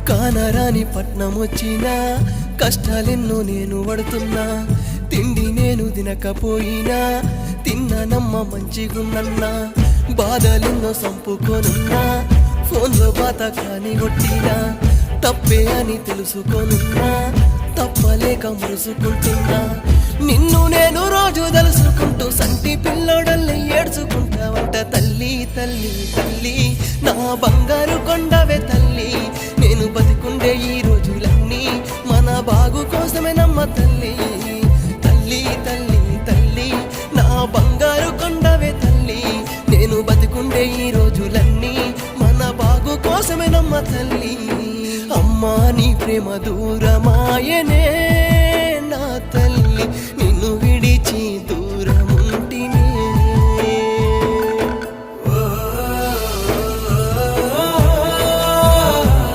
కానరాని పట్నం వచ్చినా కష్టాలెన్నో నేను పడుతున్నా తిండి నేను తినకపోయినా తిన్నానమ్మ మంచిగున్నన్నా బాధలెన్నో సంపుకోనున్నా ఫోన్లో బాత కాని కొట్టినా తప్పే అని తెలుసుకోనున్నా తప్పలేక మురుసుకుంటున్నా నిన్ను నేను రోజు తలుసుకుంటూ సంటి పిల్లోడల్ని ఏడ్చుకుంటావంట తల్లి తల్లి తల్లి నా బంగారు కొండవే తల్లి నేను బతికుండే ఈ రోజులన్నీ మన బాగు కోసమేనమ్మ తల్లి తల్లి తల్లి తల్లి నా బంగారు కొండవే తల్లి నేను బతికుండే ఈ రోజులన్నీ మన బాగు కోసమేనమ్మ తల్లి అమ్మా నీ ప్రేమ దూరమాయనే నా తల్లి నిన్ను విడిచి